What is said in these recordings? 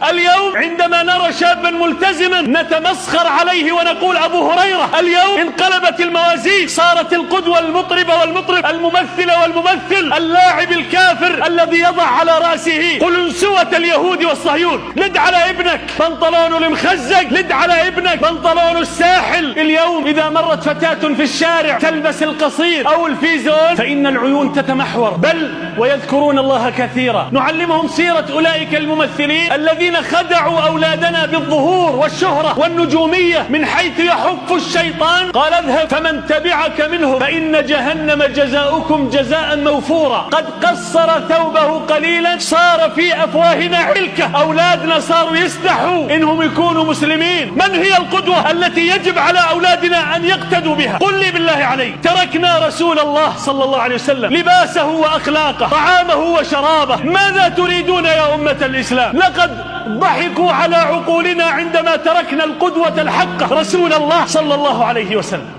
اليوم عندما نرى شابا ملتزما نتمسخر عليه ونقول أبو هريرة. اليوم انقلبت الموازين، صارت القدوة المطربة والمطرب، الممثلة والممثل، اللاعب الكافر الذي يضع على رأسه قلنسوة اليهود والصهيون. لد على ابنك بنطلون المخزق، لد على ابنك بنطلون الساحل. اليوم إذا مرت فتاة في الشارع تلبس القصير أو الفيزون فإن العيون تتمحور، بل ويذكرون الله كثيرا. نعلمهم سيرة أولئك الممثلين الذين خدعوا أولادنا بالظهور والشهرة والنجومية من حيث يحف الشيطان. قال اذهب فمن تبعك منهم فإن جهنم جزاؤكم جزاء موفورا. قد قصر ثوبه قليلا صار في أفواهنا علكة. أولادنا صاروا يستحوا إنهم يكونوا مسلمين. من هي القدوة التي يجب على أولادنا أن يقتدوا بها؟ قل لي بالله عليك. تركنا رسول الله صلى الله عليه وسلم لباسه وأخلاقه، طعامه وشرابه. ماذا تريدون يا أمة الإسلام؟ لقد ضحكوا على عقولنا عندما تركنا القدوة الحقة رسول الله صلى الله عليه وسلم.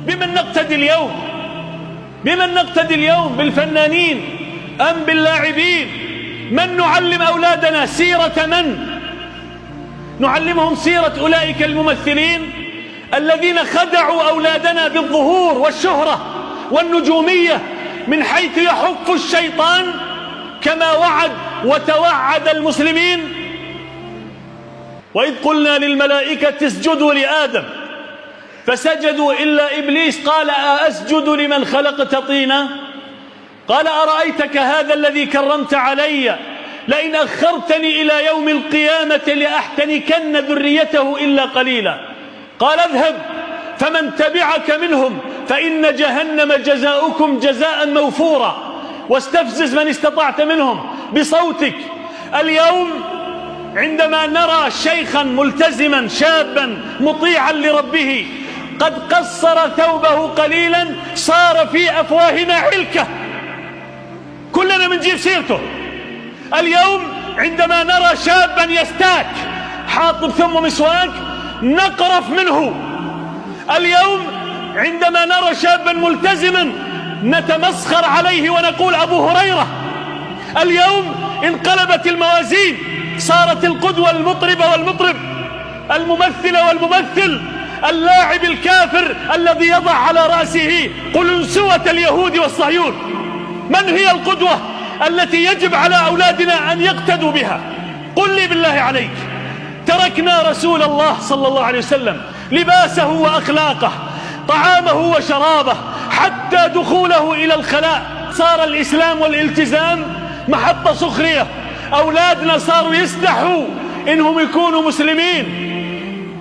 بمن نقتدي اليوم؟ بمن نقتدي اليوم؟ بالفنانين أم باللاعبين؟ من نعلم أولادنا؟ سيرة من؟ نعلمهم سيرة أولئك الممثلين الذين خدعوا أولادنا بالظهور والشهرة والنجومية من حيث يحف الشيطان كما وعد وتوعد المسلمين. وإذ قلنا للملائكة اسجدوا لآدم فسجدوا إلا إبليس قال أسجد لمن خلقت طينا؟ قال أرأيتك هذا الذي كرمت علي لئن أخرتني إلى يوم القيامة لأحتنكن ذريته إلا قليلا. قال اذهب فمن تبعك منهم فإن جهنم جزاؤكم جزاء موفورا. واستفزز من استطعت منهم بصوتك. اليوم عندما نرى شيخا ملتزما شابا مطيعا لربه قد قصر ثوبه قليلا صار في أفواهنا علكة، كلنا بنجيب سيرته. اليوم عندما نرى شابا يستاك حاطب ثم مسواك نقرف منه. اليوم عندما نرى شابا ملتزما نتمسخر عليه ونقول أبو هريرة. اليوم انقلبت الموازين، صارت القدوة المطربة والمطرب، الممثلة والممثل، اللاعب الكافر الذي يضع على رأسه قلنسوة اليهود والصهيون. من هي القدوة التي يجب على أولادنا أن يقتدوا بها؟ قل لي بالله عليك. تركنا رسول الله صلى الله عليه وسلم لباسه وأخلاقه، طعامه وشرابه، حتى دخوله إلى الخلاء. صار الإسلام والالتزام محط سخرية. أولادنا صاروا يستحوا إنهم يكونوا مسلمين.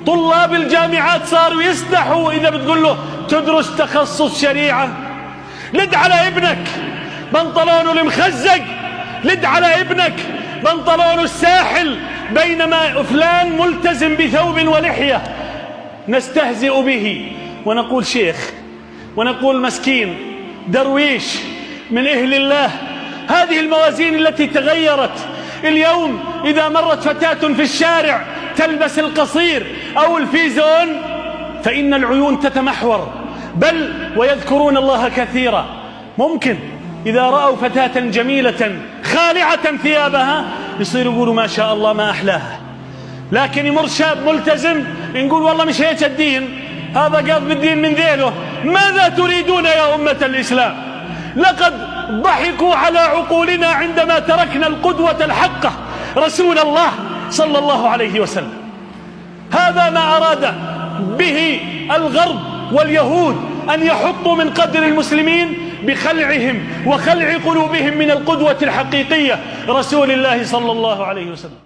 طلاب الجامعات صاروا يستحوا إذا بتقول له تدرس تخصص شريعة. لد على ابنك بنطلونه المخزق، لد على ابنك بنطلونه الساحل، بينما فلان ملتزم بثوب ولحية. نستهزئ به ونقول شيخ ونقول مسكين درويش من أهل الله. هذه الموازين التي تغيرت. اليوم إذا مرت فتاة في الشارع تلبس القصير أو الفيزون فإن العيون تتمحور، بل ويذكرون الله كثيرا. ممكن إذا رأوا فتاة جميلة خالعة ثيابها يصيروا يقولوا ما شاء الله ما أحلاها، لكن يمر شاب ملتزم نقول والله مش هيك الدين، هذا قاض بالدين من ذيله. ماذا تريدون يا أمة الإسلام؟ لقد ضحكوا على عقولنا عندما تركنا القدوة الحقة رسول الله صلى الله عليه وسلم. هذا ما أراد به الغرب واليهود، أن يحطوا من قدر المسلمين بخلعهم وخلع قلوبهم من القدوة الحقيقية رسول الله صلى الله عليه وسلم.